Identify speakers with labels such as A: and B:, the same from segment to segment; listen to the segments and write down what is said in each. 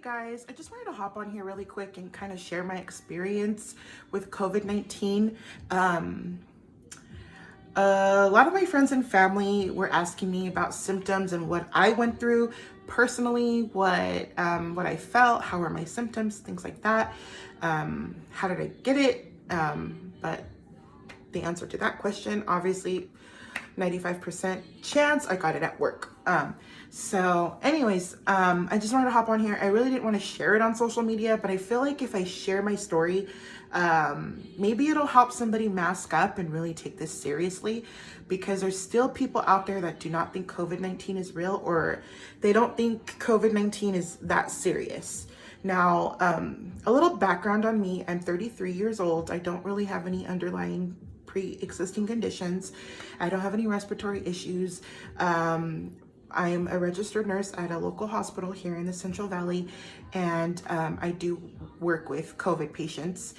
A: guys, I just wanted to hop on here really quick and kind of share my experience with COVID-19. A lot of my friends and family were asking me about symptoms and what I went through personally, what I felt, how were my symptoms, things like that. How did I get it? But the answer to that question, obviously, 95% chance I got it at work. So anyways, I just wanted to hop on here. I really didn't want to share it on social media, but I feel like if I share my story, maybe it'll help somebody mask up and really take this seriously, because there's still people out there that do not think COVID-19 is real, or they don't think COVID-19 is that serious. Now, a little background on me. I'm 33 years old. I don't really have any underlying pre-existing conditions. I don't have any respiratory issues. I'm a registered nurse at a local hospital here in the Central Valley, and I do work with COVID patients.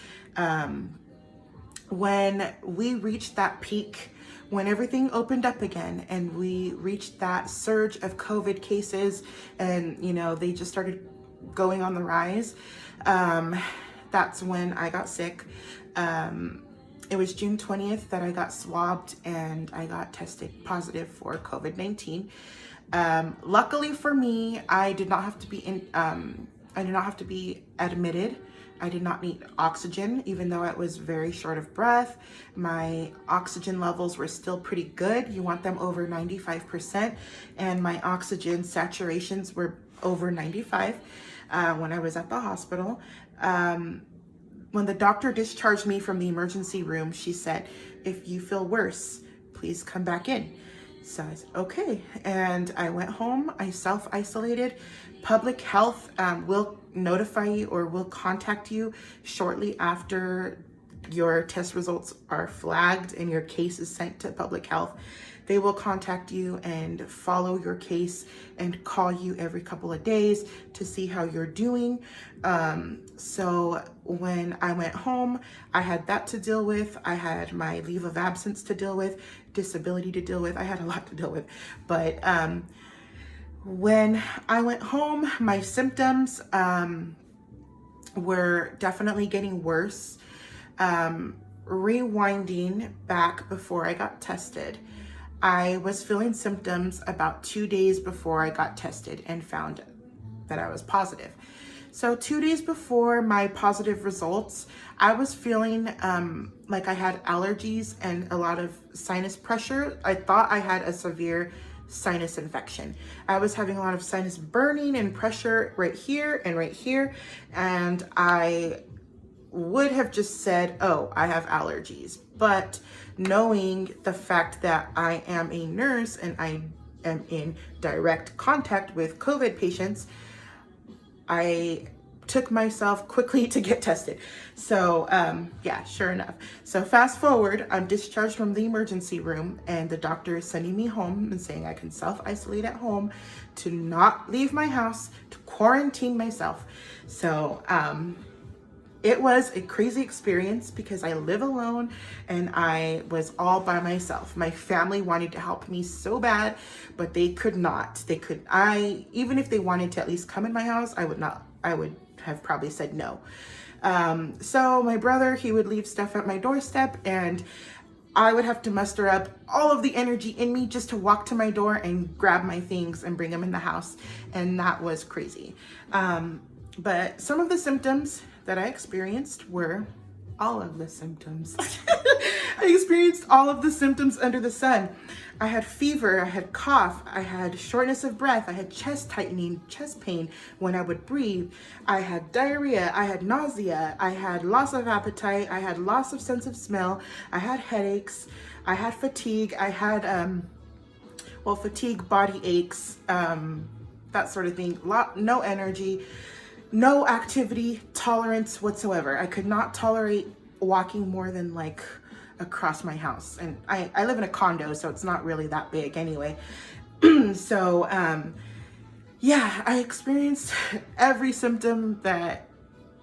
A: When we reached that peak, when everything opened up again and we reached that surge of COVID cases and, they just started going on the rise, that's when I got sick. It was June 20th that I got swabbed and I got tested positive for COVID-19. Luckily for me, I did not have to be admitted. I did not need oxygen, even though I was very short of breath. My oxygen levels were still pretty good. You want them over 95%, and my oxygen saturations were over 95 when I was at the hospital. When the doctor discharged me from the emergency room, she said, "If you feel worse, please come back in." So I said, okay. And I went home, I self-isolated. Public health will notify you or will contact you shortly after your test results are flagged and your case is sent to public health. They will contact you and follow your case and call you every couple of days to see how you're doing. So when I went home, I had that to deal with. I had my leave of absence to deal with, disability to deal with. I had a lot to deal with. But when I went home, my symptoms were definitely getting worse. Rewinding back before I got tested, I was feeling symptoms about 2 days before I got tested and found that I was positive. So 2 days before my positive results, I was feeling like I had allergies and a lot of sinus pressure. I thought I had a severe sinus infection. I was having a lot of sinus burning and pressure right here and right here. And I would have just said, oh, I have allergies. But knowing the fact that I am a nurse and I am in direct contact with COVID patients, I took myself quickly to get tested. So yeah, sure enough. So fast forward, I'm discharged from the emergency room and the doctor is sending me home and saying I can self-isolate at home, to not leave my house, to quarantine myself. So it was a crazy experience because I live alone and I was all by myself. My family wanted to help me so bad, but they could not. Even if they wanted to at least come in my house, I would have probably said no. So my brother, he would leave stuff at my doorstep and I would have to muster up all of the energy in me just to walk to my door and grab my things and bring them in the house. And that was crazy. But some of the symptoms that I experienced were all of the symptoms. I experienced all of the symptoms under the sun. I had fever, I had cough, I had shortness of breath, I had chest tightening, chest pain when I would breathe. I had diarrhea, I had nausea, I had loss of appetite, I had loss of sense of smell, I had headaches, I had fatigue, I had, fatigue, body aches, that sort of thing, no energy, no activity tolerance whatsoever. I could not tolerate walking more than like across my house. And I live in a condo, so it's not really that big anyway. So yeah, I experienced every symptom that,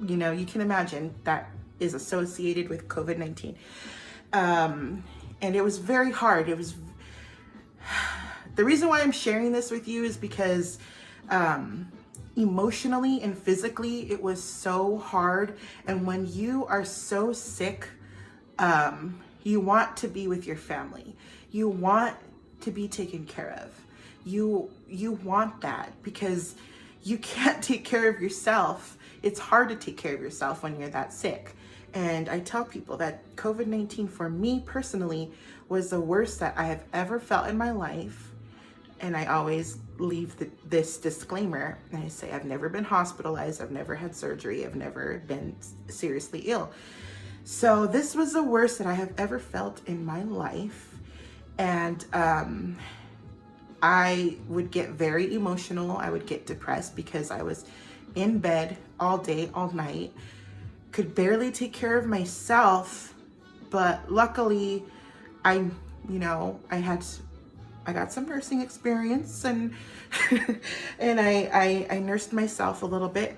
A: you can imagine that is associated with COVID-19. And it was very hard. The reason why I'm sharing this with you is because emotionally and physically, it was so hard. And when you are so sick, you want to be with your family. You want to be taken care of. You want that because you can't take care of yourself. It's hard to take care of yourself when you're that sick. And I tell people that COVID-19 for me personally was the worst that I have ever felt in my life. And I always leave this disclaimer, and I say I've never been hospitalized, I've never had surgery, I've never been seriously ill. So this was the worst that I have ever felt in my life. And I would get very emotional. I would get depressed because I was in bed all day, all night, could barely take care of myself. But luckily, I got some nursing experience, and and I nursed myself a little bit.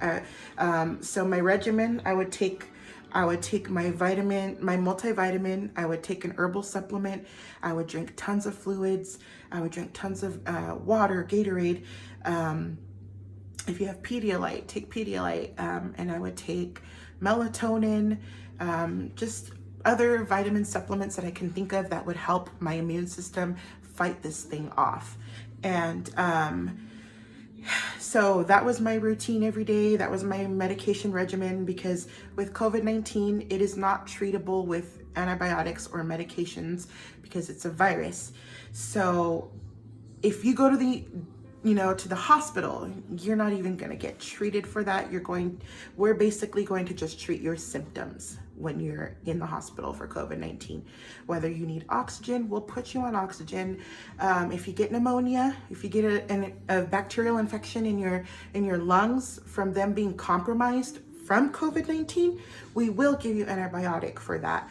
A: So my regimen, I would take my multivitamin. I would take an herbal supplement. I would drink tons of fluids. I would drink tons of water, Gatorade. If you have Pedialyte, take Pedialyte. And I would take melatonin, just other vitamin supplements that I can think of that would help my immune system fight this thing off. And so that was my routine every day. That was my medication regimen, because with COVID-19, it is not treatable with antibiotics or medications because it's a virus. So if you go to the hospital, you're not even going to get treated for that. We're basically going to just treat your symptoms when you're in the hospital for COVID-19. Whether you need oxygen, we'll put you on oxygen. If you get pneumonia, if you get a bacterial infection in your lungs from them being compromised from COVID-19, we will give you antibiotic for that,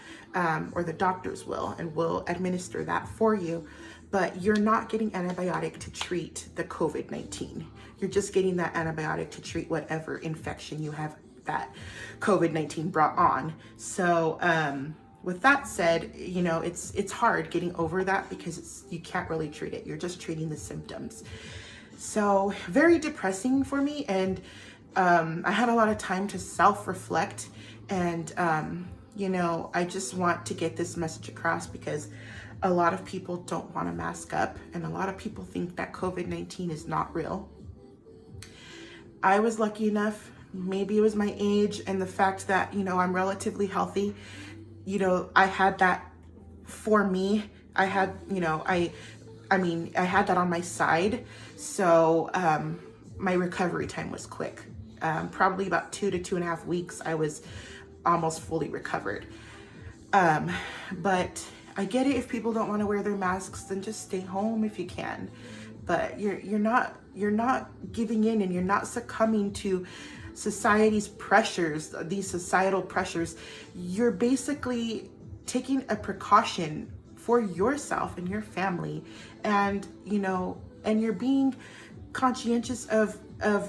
A: or the doctors will, and we'll administer that for you. But you're not getting antibiotic to treat the COVID-19. You're just getting that antibiotic to treat whatever infection you have that COVID-19 brought on. So with that said, it's hard getting over that because you can't really treat it. You're just treating the symptoms. So very depressing for me. And I had a lot of time to self-reflect. And, I just want to get this message across because a lot of people don't want to mask up, and a lot of people think that COVID-19 is not real. I was lucky enough, maybe it was my age and the fact that, I'm relatively healthy. I had that for me. I had, I had that on my side. So my recovery time was quick. Probably about 2 to 2.5 weeks, I was almost fully recovered. But I get it, if people don't want to wear their masks, then just stay home if you can. But you're not giving in, and you're not succumbing to society's pressures, these societal pressures. You're basically taking a precaution for yourself and your family, and and you're being conscientious of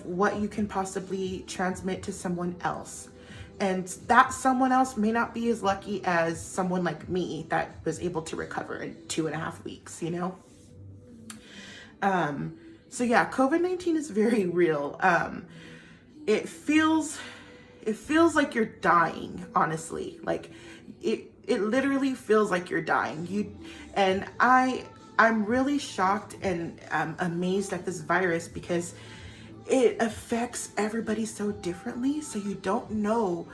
A: what you can possibly transmit to someone else. And that someone else may not be as lucky as someone like me that was able to recover in 2.5 weeks, So yeah, COVID-19 is very real. It feels like you're dying, honestly. Like it literally feels like you're dying. I'm really shocked and amazed at this virus because it affects everybody so differently. So you don't know,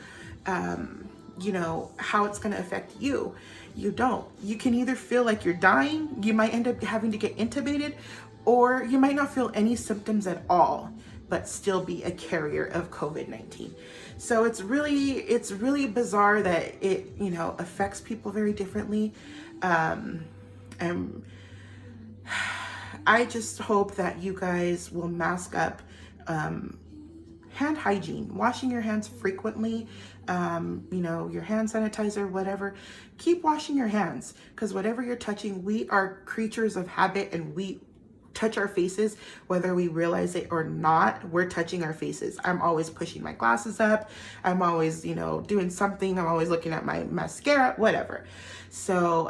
A: how it's going to affect you. You don't. You can either feel like you're dying, you might end up having to get intubated, or you might not feel any symptoms at all, but still be a carrier of COVID-19. So it's really bizarre that it, affects people very differently. And I just hope that you guys will mask up. Hand hygiene, washing your hands frequently, your hand sanitizer, whatever. Keep washing your hands, because whatever you're touching, we are creatures of habit, and we touch our faces whether we realize it or not. We're touching our faces. I'm always pushing my glasses up. I'm always, doing something. I'm always looking at my mascara, whatever. So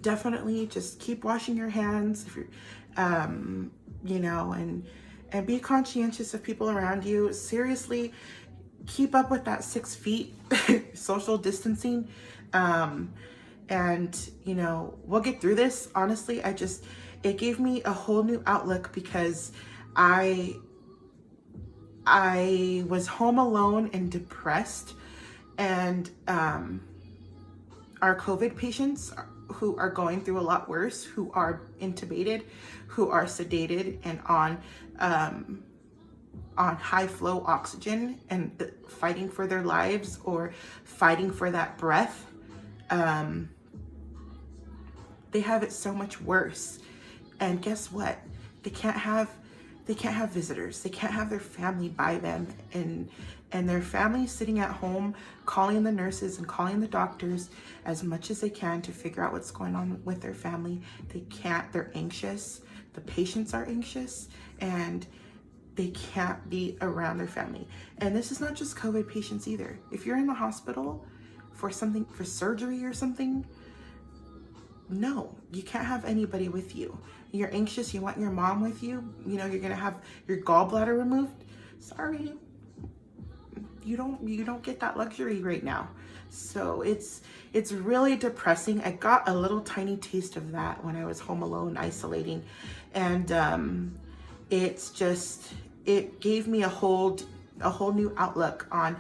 A: definitely just keep washing your hands if you're, and be conscientious of people around you. Seriously, keep up with that 6 feet social distancing. And you know, we'll get through this. Honestly, it gave me a whole new outlook because I was home alone and depressed, and our COVID patients who are going through a lot worse, who are intubated, who are sedated and on high flow oxygen and fighting for their lives or fighting for that breath, they have it so much worse. And guess what? They can't have visitors. They can't have their family by them, and their family sitting at home calling the nurses and calling the doctors as much as they can to figure out what's going on with their family. They can't. They're anxious. The patients are anxious, and they can't be around their family. And this is not just COVID patients either. If you're in the hospital for surgery or something, no, you can't have anybody with you. You're anxious, you want your mom with you, you know, you're gonna have your gallbladder removed. Sorry, you don't get that luxury right now. So it's really depressing. I got a little tiny taste of that when I was home alone isolating, and it gave me a whole new outlook on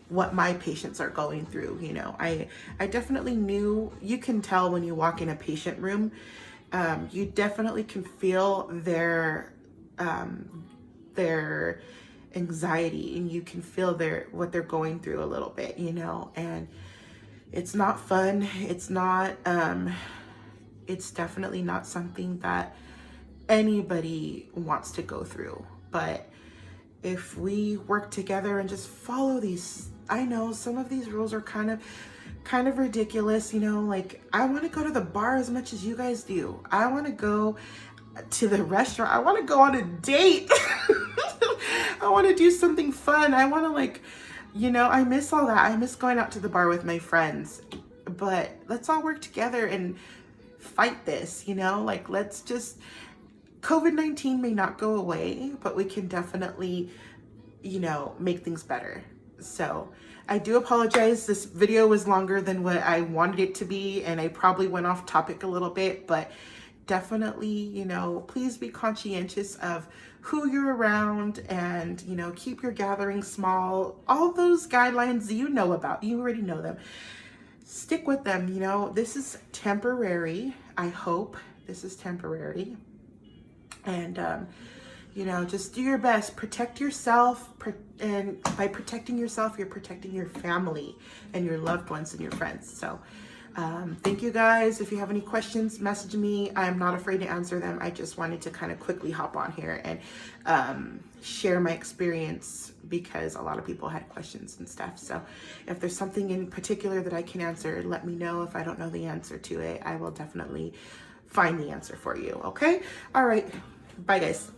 A: what my patients are going through. You know, I definitely knew. You can tell when you walk in a patient room, you definitely can feel their anxiety, and you can feel what they're going through a little bit, you know. And it's not fun. It's definitely not something that anybody wants to go through. But if we work together and just follow these, I know some of these rules are kind of ridiculous, you know, like I want to go to the bar as much as you guys do. I want to go to the restaurant. I want to go on a date. I want to do something fun. I want to, like, you know, I miss all that. I miss going out to the bar with my friends. But let's all work together and fight this, you know, like COVID-19 may not go away, but we can definitely, you know, make things better. So I do apologize. This video was longer than what I wanted it to be, and I probably went off topic a little bit, but definitely, you know, please be conscientious of who you're around, and, you know, keep your gatherings small. All those guidelines you know about, you already know them. Stick with them. You know, this is temporary. I hope this is temporary. And, you know, just do your best. Protect yourself. And by protecting yourself, you're protecting your family and your loved ones and your friends. So thank you guys. If you have any questions, message me. I'm not afraid to answer them. I just wanted to kind of quickly hop on here and share my experience, because a lot of people had questions and stuff. So if there's something in particular that I can answer, let me know. If I don't know the answer to it, I will definitely find the answer for you. Okay? All right. Bye, guys.